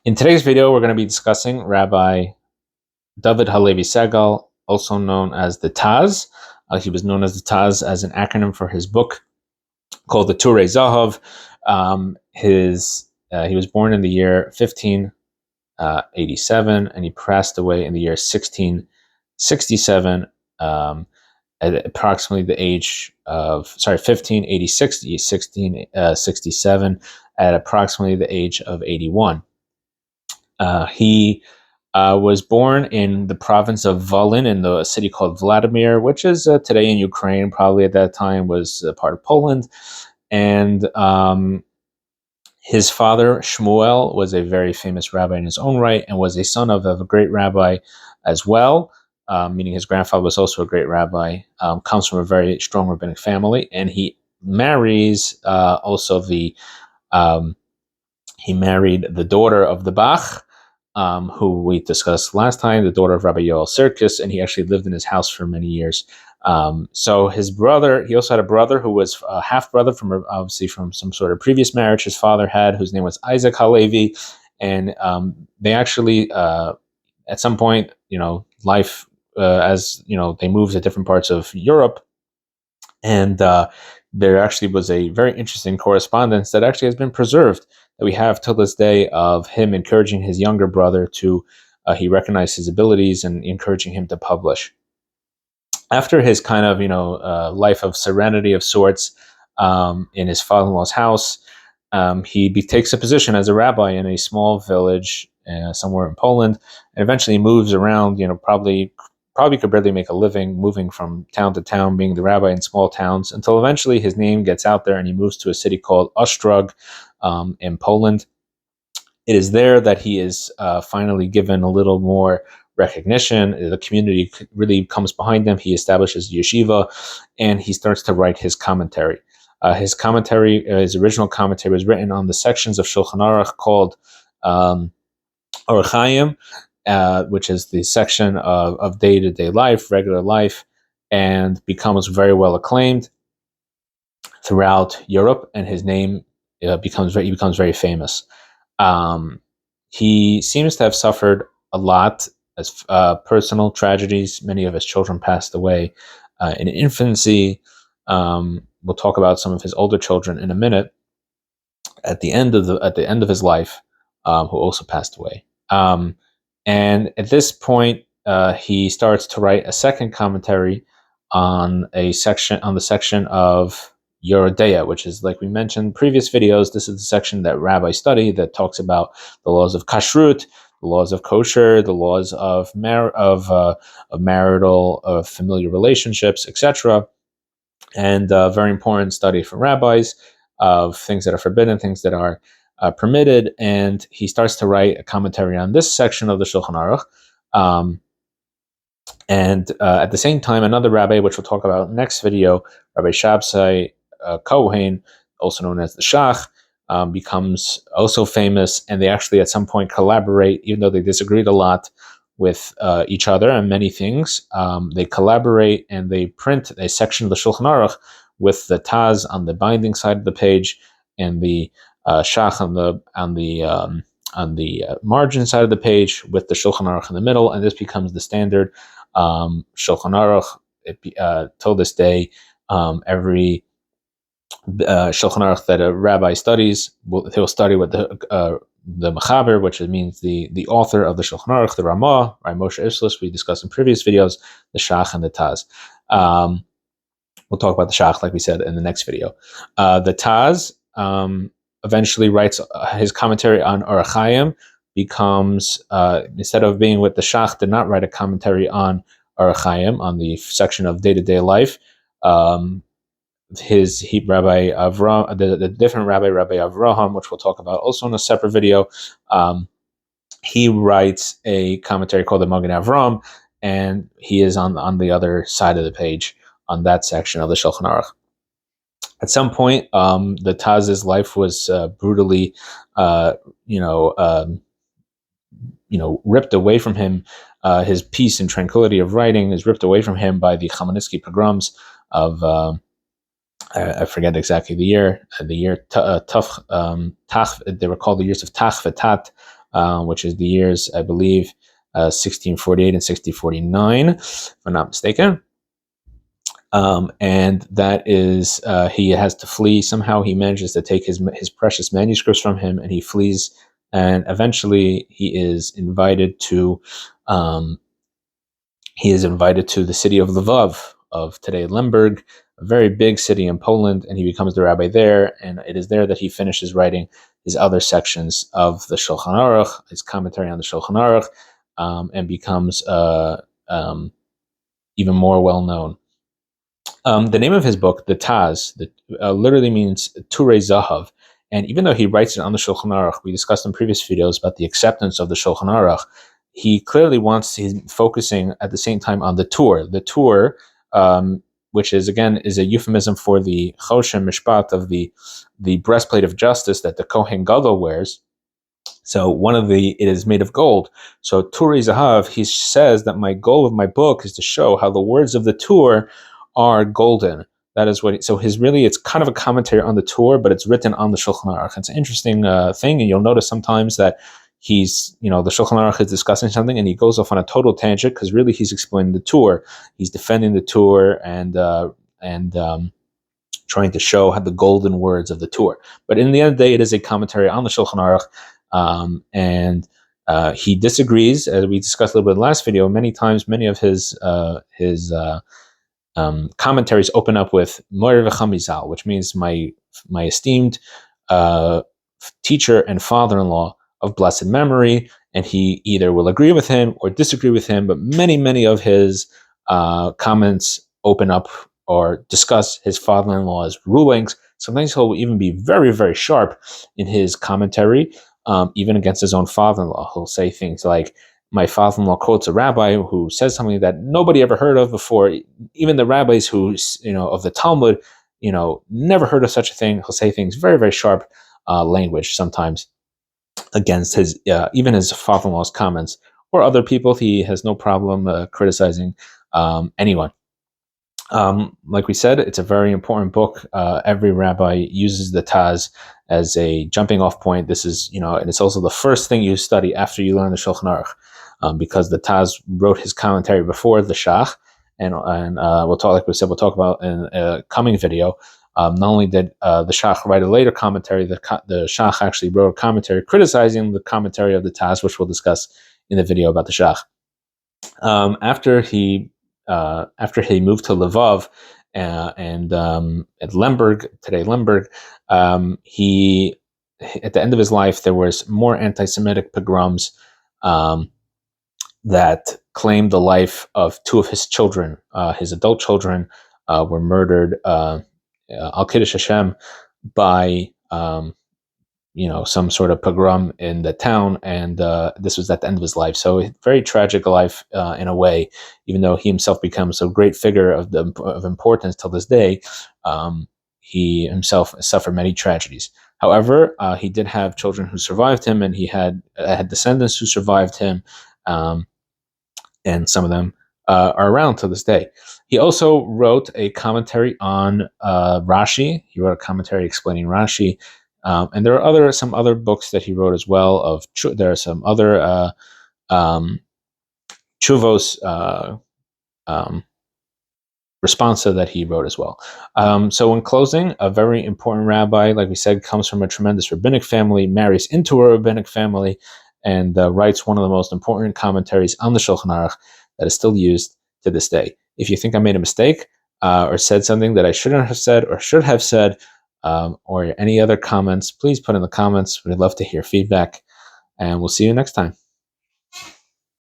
In today's video, we're going to be discussing Rabbi Dovid Halevi Segal, also known as the Taz. He was known as the Taz as an acronym for his book called the Turei Zahav. He was born in the year 1587, and he passed away in the year 1667 at approximately the age of 1586 to 1667 at approximately the age of 81. He was born in the province of Volyn in the city called Vladimir, which is today in Ukraine, probably at that time was part of Poland. And his father, Shmuel, was a very famous rabbi in his own right and was a son of a great rabbi as well, meaning his grandfather was also a great rabbi, comes from a very strong rabbinic family. And he marries he married the daughter of the Bach, who we discussed last time, the daughter of Rabbi Yoel Sirkis, and he actually lived in his house for many years. So his brother, he also had a brother who was a half-brother from some sort of previous marriage his father had, whose name was Isaac Halevi, and they actually, at some point, life, as they moved to different parts of Europe, and there actually was a very interesting correspondence that actually has been preserved that we have till this day of him encouraging his younger brother to, he recognized his abilities and encouraging him to publish. After his kind of, life of serenity of sorts in his father-in-law's house, he takes a position as a rabbi in a small village somewhere in Poland, and eventually moves around, probably could barely make a living, moving from town to town, being the rabbi in small towns, until eventually his name gets out there and he moves to a city called Ostrog in Poland. It is there that he is finally given a little more recognition. The community really comes behind him. He establishes yeshiva, and he starts to write his commentary. His original commentary was written on the sections of Shulchan Aruch called Orach Chaim, which is the section of day-to-day life, regular life, and becomes very well acclaimed throughout Europe, and his name becomes very famous. He seems to have suffered a lot as personal tragedies. Many of his children passed away in infancy. We'll talk about some of his older children in a minute. At the end of his life, who also passed away. And at this point, he starts to write a second commentary on the section of Yoredeya, which is, like we mentioned in previous videos, this is the section that rabbis study that talks about the laws of kashrut, the laws of kosher, the laws of marital, familial relationships, etc. And a very important study for rabbis of things that are forbidden, things that are permitted. And he starts to write a commentary on this section of the Shulchan Aruch. And at the same time, another rabbi, which we'll talk about next video, Rabbi Shabsai Kohen, also known as the Shach, becomes also famous, and they actually at some point collaborate, even though they disagreed a lot with each other on many things. They collaborate and they print a section of the Shulchan Aruch with the Taz on the binding side of the page and the Shach on the margin side of the page, with the Shulchan Aruch in the middle, and this becomes the standard Shulchan Aruch. Till this day, every Shulchan Aruch that a rabbi studies, he'll study with the Mechaber, which means the author of the Shulchan Aruch, the Ramah, Rabbi Moshe Islis, we discussed in previous videos, the Shach and the Taz. We'll talk about the Shach, like we said, in the next video. The Taz eventually writes his commentary on Orach Chaim, becomes, instead of being with the Shach, did not write a commentary on Orach Chaim, on the section of day-to-day life. Rabbi Avraham, the different Rabbi Avraham, which we'll talk about also in a separate video, he writes a commentary called the Magen Avraham, and he is on the other side of the page on that section of the Shulchan Aruch. At some point, the Taz's life was brutally, ripped away from him. His peace and tranquility of writing is ripped away from him by the Chmielnicki pogroms of I forget exactly the year. They were called the years of Tach v'Tat, which is the years, I believe, 1648 and 1649, if I'm not mistaken. And that is, he has to flee. Somehow he manages to take his precious manuscripts from him, and he flees. And eventually, he is invited to the city of Lvov, of today Lemberg, a very big city in Poland, and he becomes the rabbi there. And it is there that he finishes writing his other sections of the Shulchan Aruch, his commentary on the Shulchan Aruch, and becomes even more well known. The name of his book, the Taz, literally means Turei Zahav. And even though he writes it on the Shulchan Aruch, we discussed in previous videos about the acceptance of the Shulchan Aruch, he clearly he's focusing at the same time on the Tur. The Tur, which is a euphemism for the Choshen Mishpat, of the breastplate of justice that the Kohen Gadol wears. So it is made of gold. So Turei Zahav, he says that my goal of my book is to show how the words of the Tur are golden. That is what. It's kind of a commentary on the Tur, but it's written on the Shulchan Aruch. It's an interesting thing, and you'll notice sometimes that the Shulchan Aruch is discussing something, and he goes off on a total tangent because really he's explaining the Tur. He's defending the Tur and trying to show how the golden words of the Tur. But in the end of the day, it is a commentary on the Shulchan Aruch, and he disagrees, as we discussed a little bit in the last video. Many times, many of his commentaries open up with Moir v'chamizal, which means my esteemed teacher and father-in-law of blessed memory, and he either will agree with him or disagree with him, but many of his comments open up or discuss his father-in-law's rulings. Sometimes he'll even be very, very sharp in his commentary, even against his own father-in-law. He'll say things like, my father-in-law quotes a rabbi who says something that nobody ever heard of before. Even the rabbis who, of the Talmud, never heard of such a thing. He'll say things very, very sharp language sometimes against even his father-in-law's comments, or other people. He has no problem criticizing anyone. Like we said, it's a very important book. Every rabbi uses the Taz as a jumping off point. This is, and it's also the first thing you study after you learn the Shulchan Aruch. Because the Taz wrote his commentary before the Shach, and we'll talk about in a coming video. Not only did the Shach write a later commentary, the Shach actually wrote a commentary criticizing the commentary of the Taz, which we'll discuss in the video about the Shach. After he moved to Lvov and at Lemberg, today Lemberg, he, at the end of his life, there was more anti-Semitic pogroms that claimed the life of two of his children. His adult children were murdered, al Kiddush Hashem, by some sort of pogrom in the town, and this was at the end of his life. So a very tragic life in a way, even though he himself becomes a great figure of importance till this day. He himself suffered many tragedies. However, he did have children who survived him, and he had descendants who survived him. And some of them are around to this day. He also wrote a commentary on Rashi. He wrote a commentary explaining Rashi, and there are some other books that he wrote as well. There are some other chuvos responsa that he wrote as well. So in closing, a very important rabbi, like we said, comes from a tremendous rabbinic family, marries into a rabbinic family, and writes one of the most important commentaries on the Shulchan Aruch that is still used to this day. If you think I made a mistake or said something that I shouldn't have said or should have said, or any other comments, please put in the comments. We'd love to hear feedback, and we'll see you next time.